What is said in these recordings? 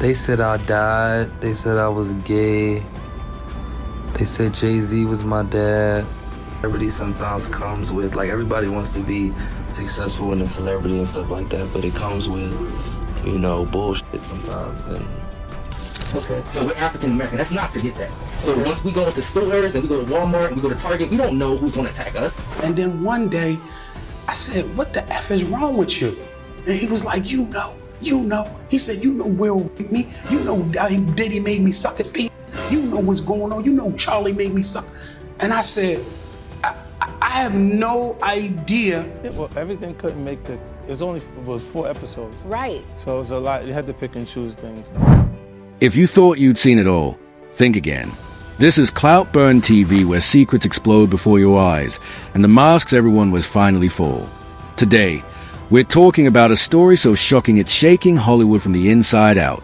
They said I died. They said I was gay. They said Jay-Z was my dad. Celebrity sometimes comes with, like, everybody wants to be successful in a celebrity and stuff like that, but it comes with, you know, bullshit sometimes. And okay, so we're African American. Let's not forget that. So once we go into stores and we go to Walmart and we go to Target, we don't know who's going to attack us. And then one day, I said, what the F is wrong with you? And he was like, you know. He said, you know Will raped me. You know Diddy made me suck at P. You know what's going on. You know Charlie made me suck. And I said, I have no idea. Yeah, well, everything couldn't make the, it was 4 episodes. Right. So it was a lot, you had to pick and choose things. If you thought you'd seen it all, think again. This is Clout Burn TV, where secrets explode before your eyes, and the masks everyone wears finally fall. Today, we're talking about a story so shocking it's shaking Hollywood from the inside out.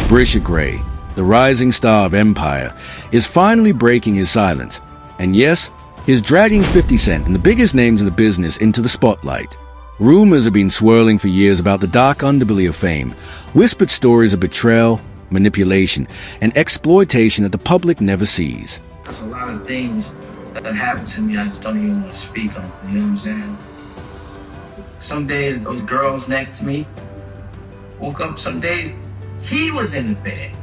Bryshere Gray, the rising star of Empire, is finally breaking his silence. And yes, he's dragging 50 Cent and the biggest names in the business into the spotlight. Rumors have been swirling for years about the dark underbelly of fame, whispered stories of betrayal, manipulation, and exploitation that the public never sees. There's a lot of things that happen to me I just don't even want to speak on, you know what I'm saying? Some days those girls next to me woke up, some days he was in the bed.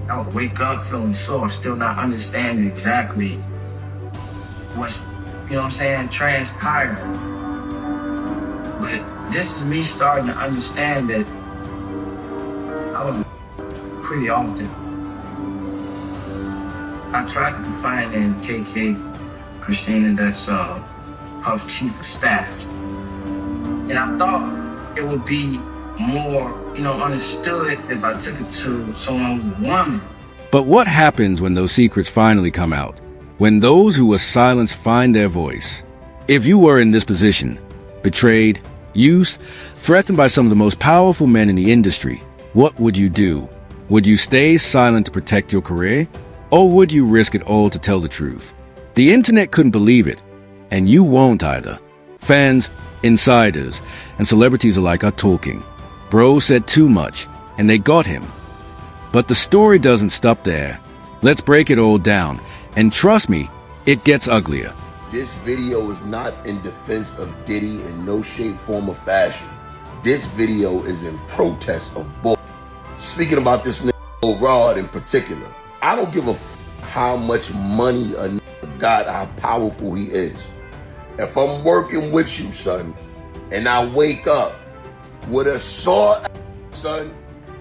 I would wake up feeling sore, still not understanding exactly what's, you know what I'm saying, transpiring. But this is me starting to understand that I was pretty often. I tried to confide in KK, Christina, that's Puff's chief of staff. And I thought it would be more, understood if I took it to someone who's a woman. But what happens when those secrets finally come out? When those who were silenced find their voice? If you were in this position, betrayed, used, threatened by some of the most powerful men in the industry, what would you do? Would you stay silent to protect your career? Or would you risk it all to tell the truth? The internet couldn't believe it, and you won't either. Fans, insiders, and celebrities alike are talking. Bro said too much, and they got him. But the story doesn't stop there. Let's break it all down, and trust me, it gets uglier. This video is not in defense of Diddy in no shape, form, or fashion. This video is in protest of bull. Speaking about this nigga Rod in particular, I don't give a how much money a nigga got, how powerful he is. If I'm working with you, son, and I wake up with a sore, son,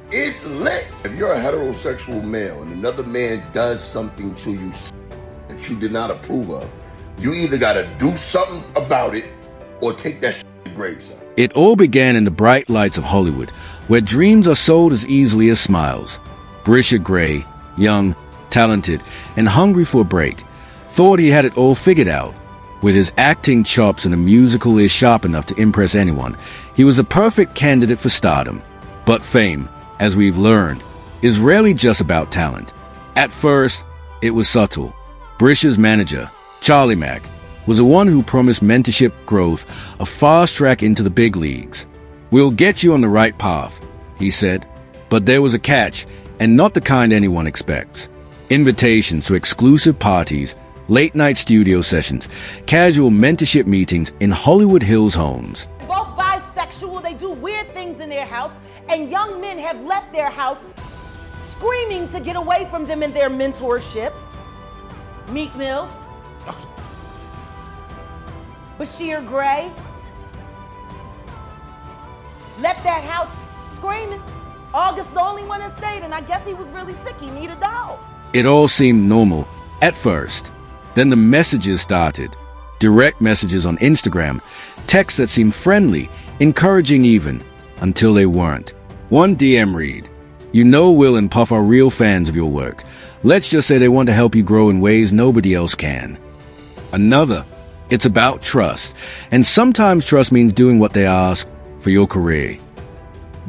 it's lit. If you're a heterosexual male and another man does something to you that you did not approve of, you either gotta do something about it or take that shit to the grave, son. It all began in the bright lights of Hollywood, where dreams are sold as easily as smiles. Bryshere Gray, young, talented, and hungry for a break, thought he had it all figured out. With his acting chops and a musical ear sharp enough to impress anyone, he was a perfect candidate for stardom. But fame, as we've learned, is rarely just about talent. At first, it was subtle. Bryshere's manager, Charlie Mack, was the one who promised mentorship, growth, a fast track into the big leagues. "We'll get you on the right path," he said. But there was a catch, and not the kind anyone expects. Invitations to exclusive parties, late-night studio sessions, casual mentorship meetings in Hollywood Hills homes. Both bisexual, they do weird things in their house, and young men have left their house screaming to get away from them in their mentorship. Meek Mills, Bryshere Gray, left that house screaming. August the only one that stayed, and I guess he was really sick. He needed a dog. It all seemed normal at first. Then the messages started. Direct messages on Instagram, texts that seemed friendly, encouraging even, until they weren't. One DM read, "You know Will and Puff are real fans of your work. Let's just say they want to help you grow in ways nobody else can." Another, "It's about trust, and sometimes trust means doing what they ask for your career."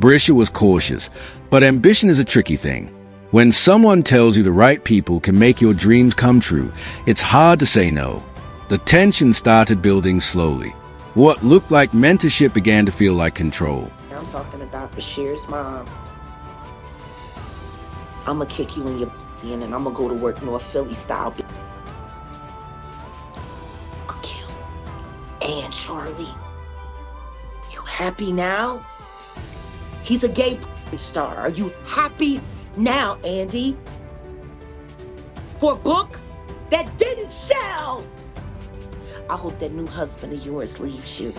Bryshere was cautious, but ambition is a tricky thing. When someone tells you the right people can make your dreams come true, it's hard to say no. The tension started building slowly. What looked like mentorship began to feel like control. I'm talking about Bryshere's mom. I'ma kick you in your in and I'ma go to work North Philly style. Q and Charlie, you happy now? He's a gay star. Are you happy now, Andy? For a book that didn't sell. I hope that new husband of yours leaves you.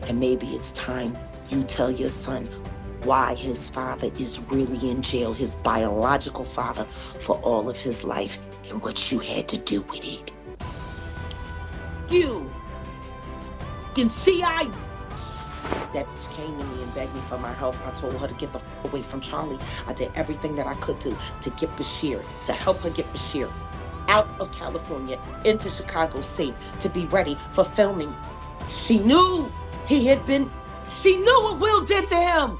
And maybe it's time you tell your son why his father is really in jail, his biological father, for all of his life and what you had to do with it. You can see that came to me and begged me for my help. I told her to get the away from Charlie. I did everything that I could do to get Bryshere, to help her get Bryshere out of California into Chicago safe, to be ready for filming. She knew she knew what Will did to him.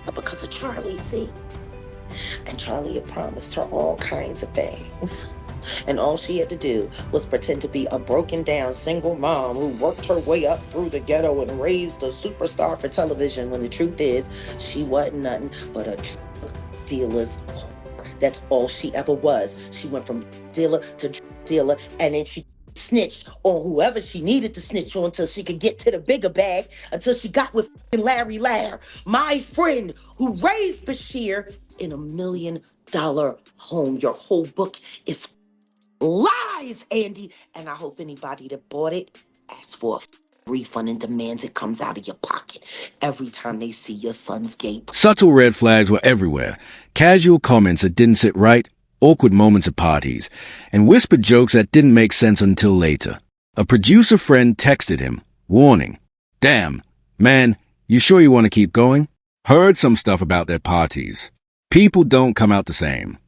But because of Charlie, see? And Charlie had promised her all kinds of things. And all she had to do was pretend to be a broken down single mom who worked her way up through the ghetto and raised a superstar for television, when the truth is she wasn't nothing but a drug dealer's whore. That's all she ever was. She went from dealer to dealer, and then she snitched on whoever she needed to snitch on until she could get to the bigger bag, until she got with Larry Lair, my friend who raised Bryshere in $1 million home. Your whole book is lies, Andy. And I hope anybody that bought it asks for a refund and demands it comes out of your pocket every time they see your son's gay. Subtle red flags were everywhere. Casual comments that didn't sit right, awkward moments at parties, and whispered jokes that didn't make sense until later. A producer friend texted him, warning, "Damn, man, you sure you want to keep going? Heard some stuff about their parties. People don't come out the same."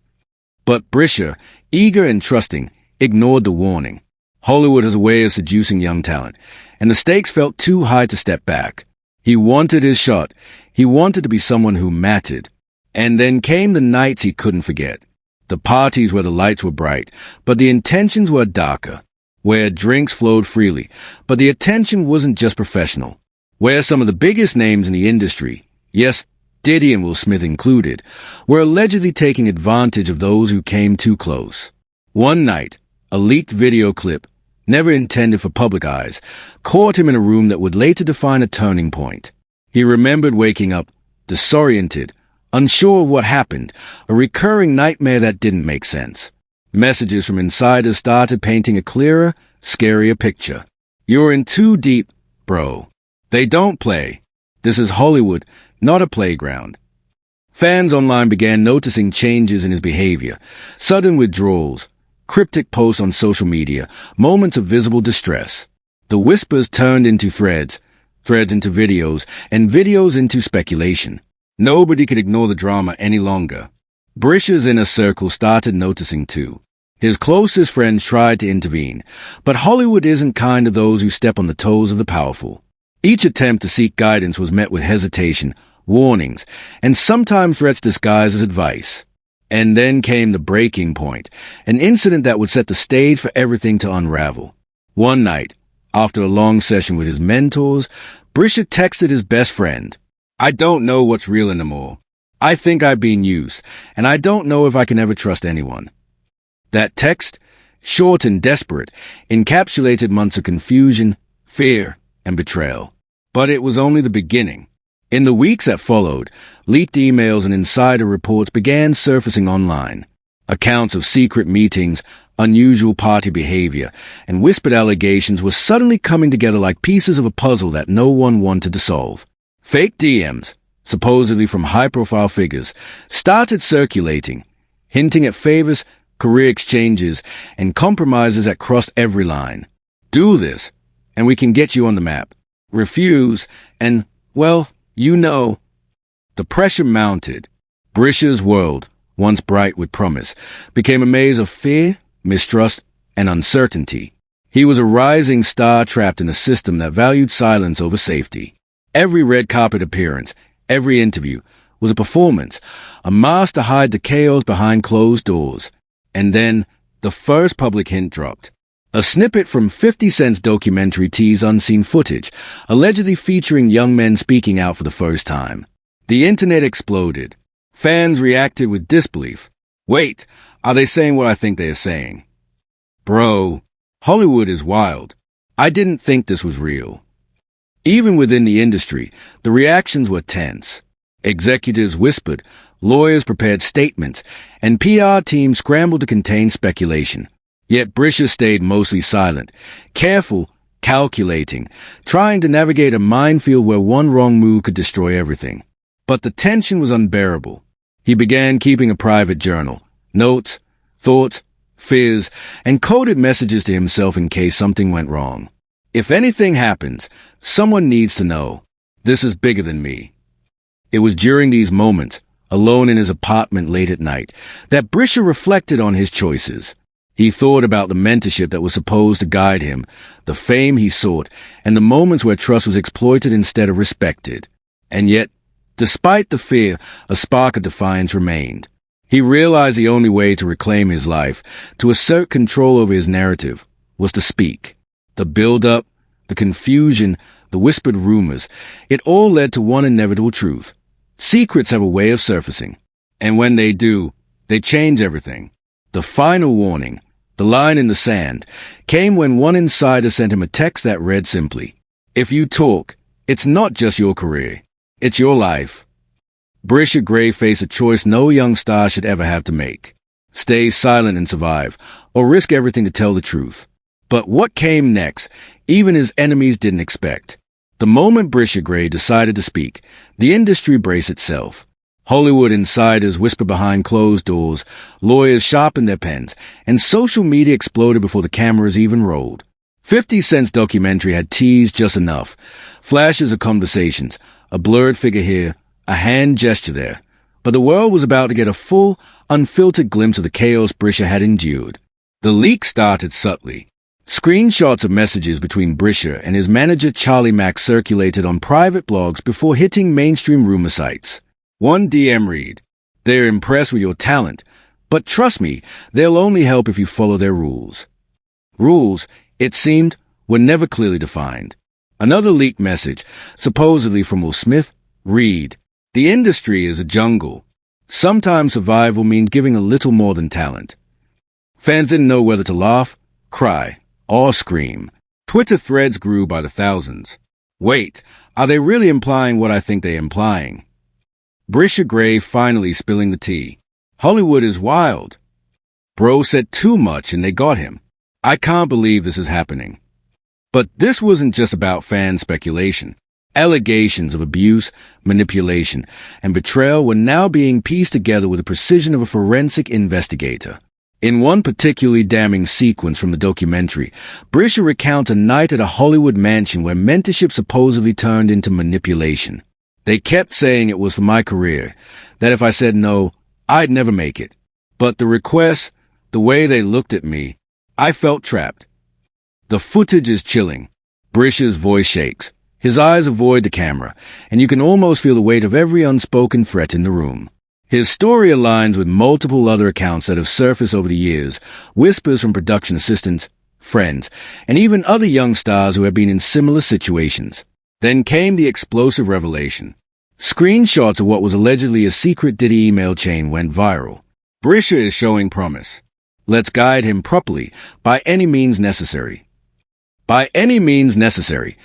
But Bryshere, eager and trusting, ignored the warning. Hollywood has a way of seducing young talent, and the stakes felt too high to step back. He wanted his shot. He wanted to be someone who mattered. And then came the nights he couldn't forget. The parties where the lights were bright, but the intentions were darker. Where drinks flowed freely, but the attention wasn't just professional. Where some of the biggest names in the industry, yes, Diddy and Will Smith included, were allegedly taking advantage of those who came too close. One night, a leaked video clip, never intended for public eyes, caught him in a room that would later define a turning point. He remembered waking up, disoriented, unsure of what happened, a recurring nightmare that didn't make sense. Messages from insiders started painting a clearer, scarier picture. "You're in too deep, bro. They don't play. This is Hollywood, not a playground." Fans online began noticing changes in his behavior, sudden withdrawals, cryptic posts on social media, moments of visible distress. The whispers turned into threads, threads into videos, and videos into speculation. Nobody could ignore the drama any longer. Bryshere's inner circle started noticing too. His closest friends tried to intervene, but Hollywood isn't kind to those who step on the toes of the powerful. Each attempt to seek guidance was met with hesitation, warnings, and sometimes threats disguised as advice. And then came the breaking point, an incident that would set the stage for everything to unravel. One night, after a long session with his mentors, Bryshere texted his best friend, "I don't know what's real anymore. I think I've been used, and I don't know if I can ever trust anyone." That text, short and desperate, encapsulated months of confusion, fear, and betrayal. But it was only the beginning. In the weeks that followed, leaked emails and insider reports began surfacing online. Accounts of secret meetings, unusual party behavior, and whispered allegations were suddenly coming together like pieces of a puzzle that no one wanted to solve. Fake DMs, supposedly from high-profile figures, started circulating, hinting at favors, career exchanges, and compromises that crossed every line. Do this, and we can get you on the map. Refuse, and, well, you know. The pressure mounted. Bryshere's world, once bright with promise, became a maze of fear, mistrust, and uncertainty. He was a rising star trapped in a system that valued silence over safety. Every red carpet appearance, every interview, was a performance, a mask to hide the chaos behind closed doors. And then, the first public hint dropped. A snippet from 50 Cent's documentary teased unseen footage, allegedly featuring young men speaking out for the first time. The internet exploded. Fans reacted with disbelief. Wait, are they saying what I think they are saying? Bro, Hollywood is wild. I didn't think this was real. Even within the industry, the reactions were tense. Executives whispered, lawyers prepared statements, and PR teams scrambled to contain speculation. Yet Bryshere stayed mostly silent, careful, calculating, trying to navigate a minefield where one wrong move could destroy everything. But the tension was unbearable. He began keeping a private journal, notes, thoughts, fears, and coded messages to himself in case something went wrong. If anything happens, someone needs to know. This is bigger than me. It was during these moments, alone in his apartment late at night, that Bryshere reflected on his choices. He thought about the mentorship that was supposed to guide him, the fame he sought, and the moments where trust was exploited instead of respected. And yet, despite the fear, a spark of defiance remained. He realized the only way to reclaim his life, to assert control over his narrative, was to speak. The build-up, the confusion, the whispered rumors, it all led to one inevitable truth. Secrets have a way of surfacing, and when they do, they change everything. The final warning, the line in the sand, came when one insider sent him a text that read simply, "If you talk, it's not just your career, it's your life." Bryshere Gray faced a choice no young star should ever have to make. Stay silent and survive, or risk everything to tell the truth. But what came next, even his enemies didn't expect. The moment Bryshere Gray decided to speak, the industry braced itself. Hollywood insiders whispered behind closed doors, lawyers sharpened their pens, and social media exploded before the cameras even rolled. 50 Cent's documentary had teased just enough. Flashes of conversations, a blurred figure here, a hand gesture there. But the world was about to get a full, unfiltered glimpse of the chaos Bryshere had endured. The leak started subtly. Screenshots of messages between Bryshere and his manager Charlie Mack circulated on private blogs before hitting mainstream rumor sites. One DM read, "They're impressed with your talent, but trust me, they'll only help if you follow their rules." Rules, it seemed, were never clearly defined. Another leaked message, supposedly from Will Smith, read, "The industry is a jungle. Sometimes survival means giving a little more than talent." Fans didn't know whether to laugh, cry, or scream. Twitter threads grew by the thousands. Wait, are they really implying what I think they're implying? Bryshere Gray finally spilling the tea. Hollywood is wild. Bro said too much and they got him. I can't believe this is happening. But this wasn't just about fan speculation. Allegations of abuse, manipulation, and betrayal were now being pieced together with the precision of a forensic investigator. In one particularly damning sequence from the documentary, Bryshere recounts a night at a Hollywood mansion where mentorship supposedly turned into manipulation. They kept saying it was for my career, that if I said no, I'd never make it. But the requests, the way they looked at me, I felt trapped. The footage is chilling. Bryshere's voice shakes. His eyes avoid the camera, and you can almost feel the weight of every unspoken threat in the room. His story aligns with multiple other accounts that have surfaced over the years, whispers from production assistants, friends, and even other young stars who have been in similar situations. Then came the explosive revelation. Screenshots of what was allegedly a secret Diddy email chain went viral. Bryshere is showing promise. Let's guide him properly, by any means necessary. By any means necessary.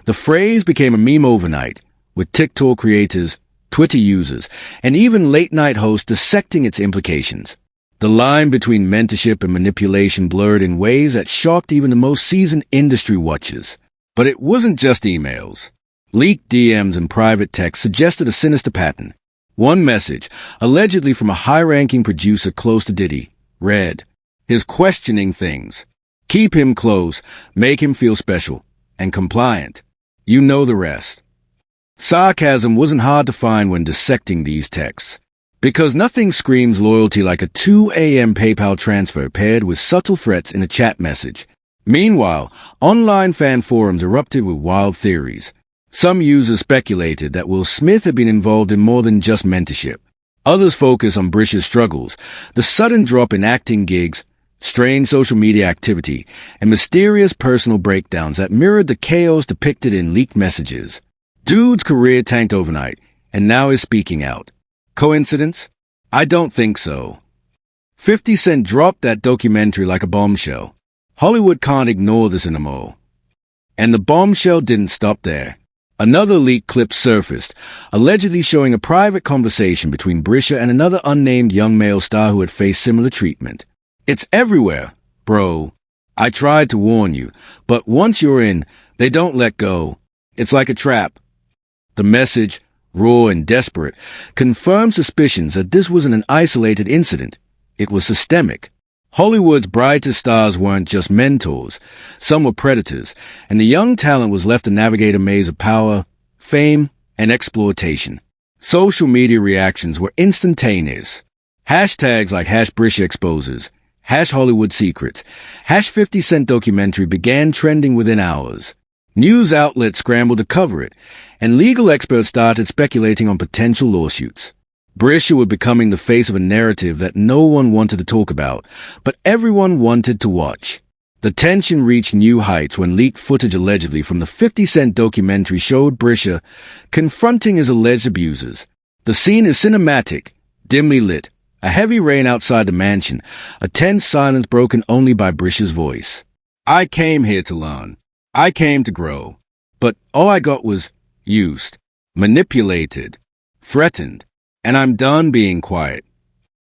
The phrase became a meme overnight, with TikTok creators, Twitter users, and even late-night hosts dissecting its implications. The line between mentorship and manipulation blurred in ways that shocked even the most seasoned industry watchers. But it wasn't just emails. Leaked DMs and private texts suggested a sinister pattern. One message, allegedly from a high-ranking producer close to Diddy, read, "His questioning things. Keep him close, make him feel special, and compliant. You know the rest." Sarcasm wasn't hard to find when dissecting these texts, because nothing screams loyalty like a 2 a.m. PayPal transfer paired with subtle threats in a chat message. Meanwhile, online fan forums erupted with wild theories. Some users speculated that Will Smith had been involved in more than just mentorship. Others focused on Bryshere's struggles, the sudden drop in acting gigs, strange social media activity, and mysterious personal breakdowns that mirrored the chaos depicted in leaked messages. Dude's career tanked overnight, and now is speaking out. Coincidence? I don't think so. 50 Cent dropped that documentary like a bombshell. Hollywood can't ignore this anymore. And the bombshell didn't stop there. Another leaked clip surfaced, allegedly showing a private conversation between Bryshere and another unnamed young male star who had faced similar treatment. It's everywhere, bro. I tried to warn you, but once you're in, they don't let go. It's like a trap. The message, raw and desperate, confirmed suspicions that this wasn't an isolated incident. It was systemic. Hollywood's brightest stars weren't just mentors. Some were predators, and the young talent was left to navigate a maze of power, fame, and exploitation. Social media reactions were instantaneous. Hashtags like #BryshereExposes, #HollywoodSecrets, #50 Cent documentary began trending within hours. News outlets scrambled to cover it, and legal experts started speculating on potential lawsuits. Bryshere was becoming the face of a narrative that no one wanted to talk about, but everyone wanted to watch. The tension reached new heights when leaked footage allegedly from the 50 Cent documentary showed Bryshere confronting his alleged abusers. The scene is cinematic, dimly lit, a heavy rain outside the mansion, a tense silence broken only by Bryshere's voice. I came here to learn. I came to grow. But all I got was used, manipulated, threatened. And I'm done being quiet.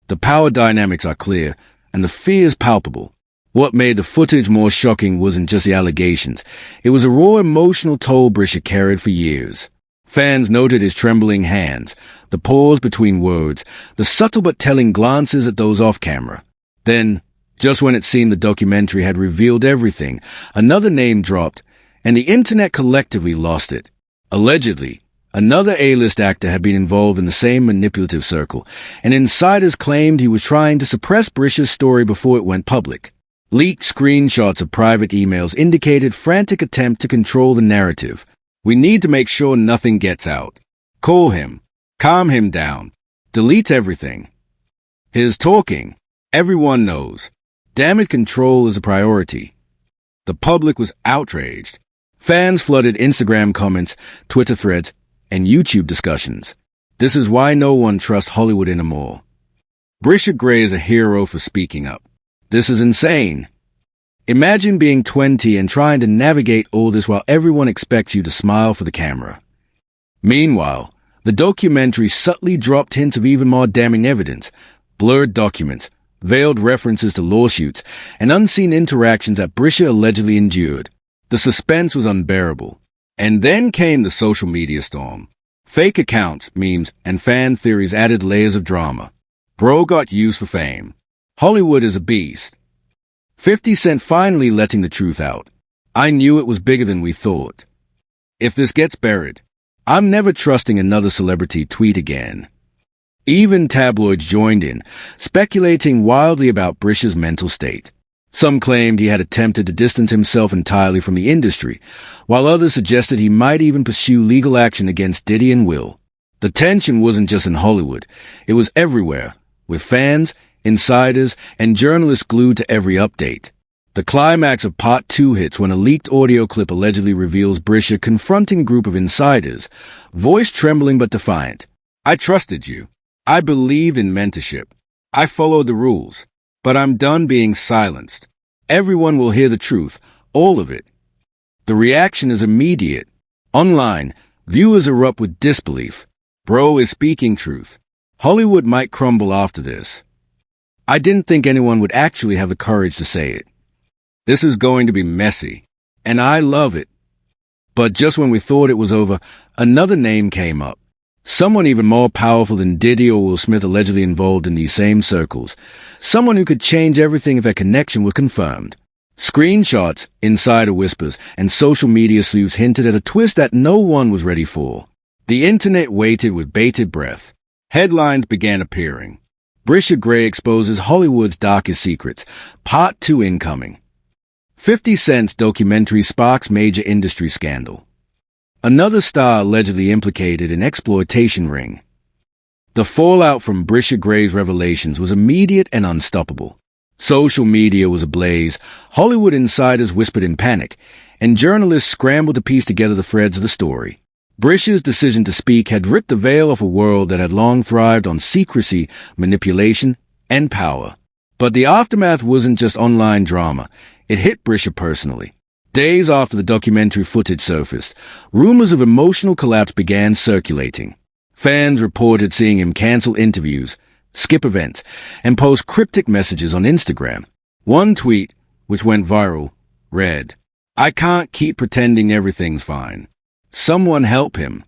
The power dynamics are clear, and the fear is palpable. What made the footage more shocking wasn't just the allegations. It was a raw emotional toll Bryshere carried for years. Fans noted his trembling hands, the pause between words, the subtle but telling glances at those off-camera. Then, just when it seemed the documentary had revealed everything, another name dropped, and the internet collectively lost it. Allegedly, another A-list actor had been involved in the same manipulative circle, and insiders claimed he was trying to suppress Bryshere's story before it went public. Leaked screenshots of private emails indicated frantic attempt to control the narrative. We need to make sure nothing gets out. Call him. Calm him down. Delete everything. His talking. Everyone knows. Damage control is a priority. The public was outraged. Fans flooded Instagram comments, Twitter threads, and YouTube discussions. This is why no one trusts Hollywood anymore. Bryshere Gray is a hero for speaking up. This is insane. Imagine being 20 and trying to navigate all this while everyone expects you to smile for the camera. Meanwhile, the documentary subtly dropped hints of even more damning evidence, blurred documents, veiled references to lawsuits, and unseen interactions that Bryshere allegedly endured. The suspense was unbearable. And then came the social media storm. Fake accounts, memes, and fan theories added layers of drama. Bro got used for fame. Hollywood is a beast. 50 Cent finally letting the truth out. I knew it was bigger than we thought. If this gets buried, I'm never trusting another celebrity tweet again. Even tabloids joined in, speculating wildly about Bryshere's mental state. Some claimed he had attempted to distance himself entirely from the industry, while others suggested he might even pursue legal action against Diddy and Will. The tension wasn't just in Hollywood, it was everywhere, with fans, insiders, and journalists glued to every update. The climax of Part 2 hits when a leaked audio clip allegedly reveals Bryshere confronting a group of insiders, voice trembling but defiant. I trusted you. I believed in mentorship. I followed the rules. But I'm done being silenced. Everyone will hear the truth, all of it. The reaction is immediate. Online, viewers erupt with disbelief. Bro is speaking truth. Hollywood might crumble after this. I didn't think anyone would actually have the courage to say it. This is going to be messy, and I love it. But just when we thought it was over, another name came up. Someone even more powerful than Diddy or Will Smith allegedly involved in these same circles. Someone who could change everything if their connection was confirmed. Screenshots, insider whispers, and social media sleuths hinted at a twist that no one was ready for. The internet waited with bated breath. Headlines began appearing. Bryshere Gray exposes Hollywood's darkest secrets. Part 2 incoming. 50 Cent's documentary sparks major industry scandal. Another star allegedly implicated in exploitation ring. The fallout from Bryshere Gray's revelations was immediate and unstoppable. Social media was ablaze, Hollywood insiders whispered in panic, and journalists scrambled to piece together the threads of the story. Bryshere's decision to speak had ripped the veil off a world that had long thrived on secrecy, manipulation, and power. But the aftermath wasn't just online drama. It hit Bryshere personally. Days after the documentary footage surfaced, rumors of emotional collapse began circulating. Fans reported seeing him cancel interviews, skip events, and post cryptic messages on Instagram. One tweet, which went viral, read, "I can't keep pretending everything's fine. Someone help him."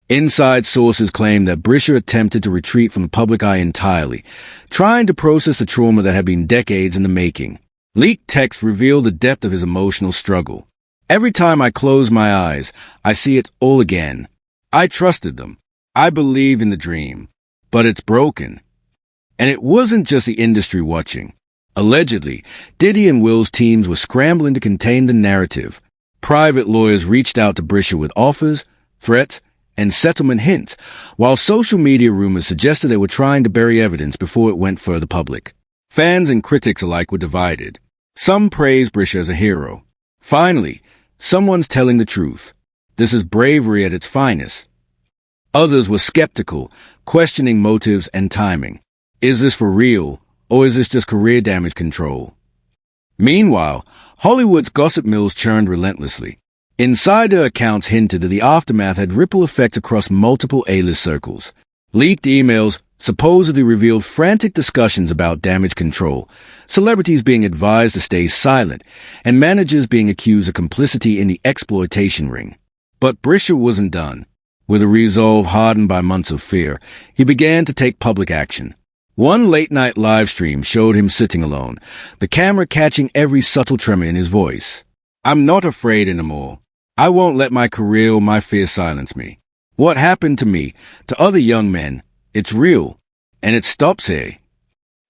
Inside sources claim that Bryshere attempted to retreat from the public eye entirely, trying to process the trauma that had been decades in the making. Leaked texts reveal the depth of his emotional struggle. "Every time I close my eyes, I see it all again. I trusted them. I believed in the dream. But it's broken." And it wasn't just the industry watching. Allegedly, Diddy and Will's teams were scrambling to contain the narrative. Private lawyers reached out to Bryshere with offers, threats, and settlement hints, while social media rumors suggested they were trying to bury evidence before it went further public. Fans and critics alike were divided. Some praised Bryshere as a hero. Finally, someone's telling the truth. This is bravery at its finest. Others were skeptical, questioning motives and timing. Is this for real, or is this just career damage control? Meanwhile, Hollywood's gossip mills churned relentlessly. Insider accounts hinted that the aftermath had ripple effects across multiple A-list circles. Leaked emails supposedly revealed frantic discussions about damage control, celebrities being advised to stay silent, and managers being accused of complicity in the exploitation ring. But Bryshere wasn't done. With a resolve hardened by months of fear, he began to take public action. One late-night live stream showed him sitting alone, the camera catching every subtle tremor in his voice. "I'm not afraid anymore. I won't let my career or my fear silence me. What happened to me, to other young men, it's real, and it stops here."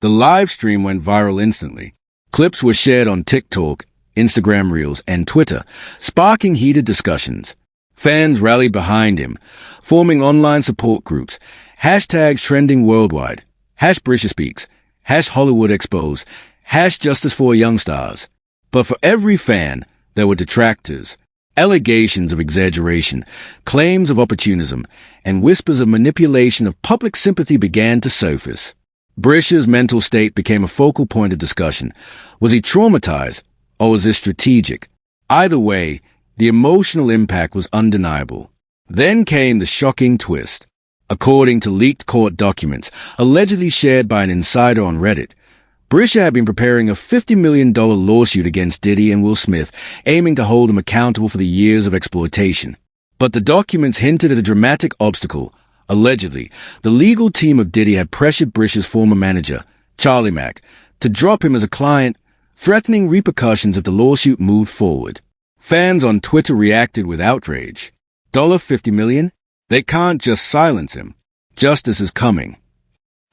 The live stream went viral instantly. Clips were shared on TikTok, Instagram Reels, and Twitter, sparking heated discussions. Fans rallied behind him, forming online support groups, hashtags trending worldwide, #Bryshere Speaks, #Hollywood Exposed, #Justice for Young Stars. But for every fan, there were detractors, allegations of exaggeration, claims of opportunism, and whispers of manipulation of public sympathy began to surface. Bryshere's mental state became a focal point of discussion. Was he traumatized, or was this strategic? Either way, the emotional impact was undeniable. Then came the shocking twist. According to leaked court documents, allegedly shared by an insider on Reddit, Bryshere had been preparing a $50 million lawsuit against Diddy and Will Smith, aiming to hold him accountable for the years of exploitation. But the documents hinted at a dramatic obstacle. Allegedly, the legal team of Diddy had pressured Bryshere's former manager, Charlie Mack, to drop him as a client, threatening repercussions if the lawsuit moved forward. Fans on Twitter reacted with outrage. $50 million? They can't just silence him. Justice is coming.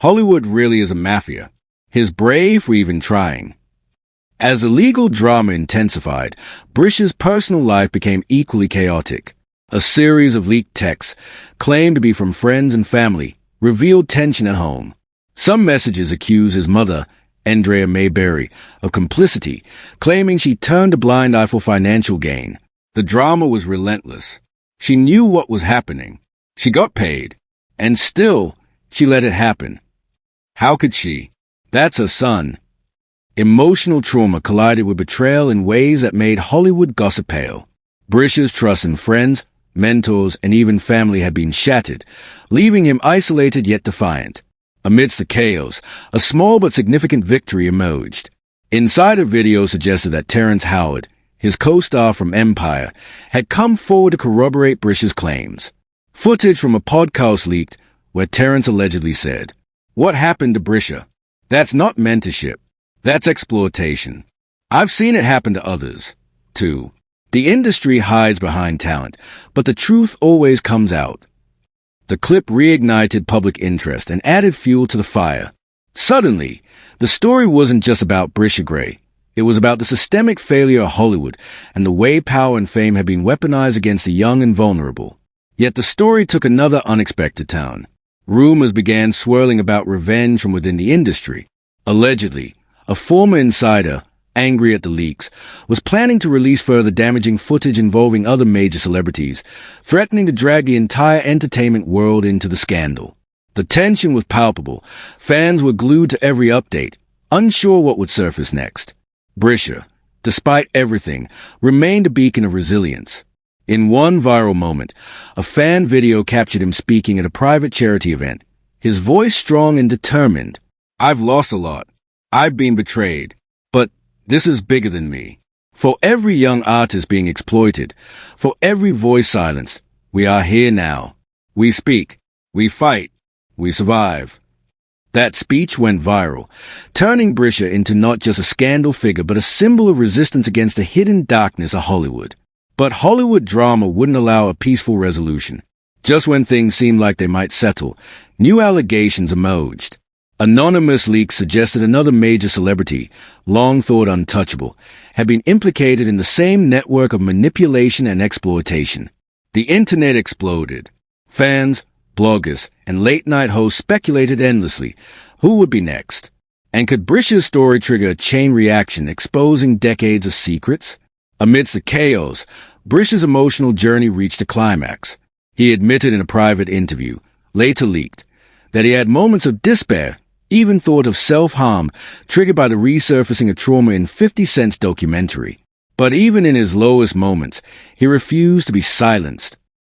Hollywood really is a mafia. He's brave for even trying. As the legal drama intensified, Bryshere's personal life became equally chaotic. A series of leaked texts, claimed to be from friends and family, revealed tension at home. Some messages accused his mother, Andrea Mayberry, of complicity, claiming she turned a blind eye for financial gain. The drama was relentless. She knew what was happening. She got paid. And still, she let it happen. How could she? That's her son. Emotional trauma collided with betrayal in ways that made Hollywood gossip pale. Bryshere's trust in friends, mentors, and even family had been shattered, leaving him isolated yet defiant. Amidst the chaos, a small but significant victory emerged. Insider video suggested that Terrence Howard, his co-star from Empire, had come forward to corroborate Bryshere's claims. Footage from a podcast leaked where Terrence allegedly said, "What happened to Bryshere? That's not mentorship. That's exploitation. I've seen it happen to others, too." The industry hides behind talent, but the truth always comes out. The clip reignited public interest and added fuel to the fire. Suddenly, the story wasn't just about Bryshere Gray. It was about the systemic failure of Hollywood and the way power and fame had been weaponized against the young and vulnerable. Yet the story took another unexpected turn. Rumors began swirling about revenge from within the industry. Allegedly, a former insider, angry at the leaks, was planning to release further damaging footage involving other major celebrities, threatening to drag the entire entertainment world into the scandal. The tension was palpable. Fans were glued to every update, unsure what would surface next. Bryshere, despite everything, remained a beacon of resilience. In one viral moment, a fan video captured him speaking at a private charity event, his voice strong and determined. "I've lost a lot. I've been betrayed. But this is bigger than me. For every young artist being exploited, for every voice silenced, we are here now. We speak. We fight. We survive." That speech went viral, turning Bryshere into not just a scandal figure but a symbol of resistance against the hidden darkness of Hollywood. But Hollywood drama wouldn't allow a peaceful resolution. Just when things seemed like they might settle, new allegations emerged. Anonymous leaks suggested another major celebrity, long thought untouchable, had been implicated in the same network of manipulation and exploitation. The internet exploded. Fans, bloggers, and late-night hosts speculated endlessly. Who would be next? And could Bryshere's story trigger a chain reaction exposing decades of secrets? Amidst the chaos, Bryshere's emotional journey reached a climax. He admitted in a private interview, later leaked, that he had moments of despair, even thought of self-harm, triggered by the resurfacing of trauma in 50 Cent's documentary. But even in his lowest moments, he refused to be silenced.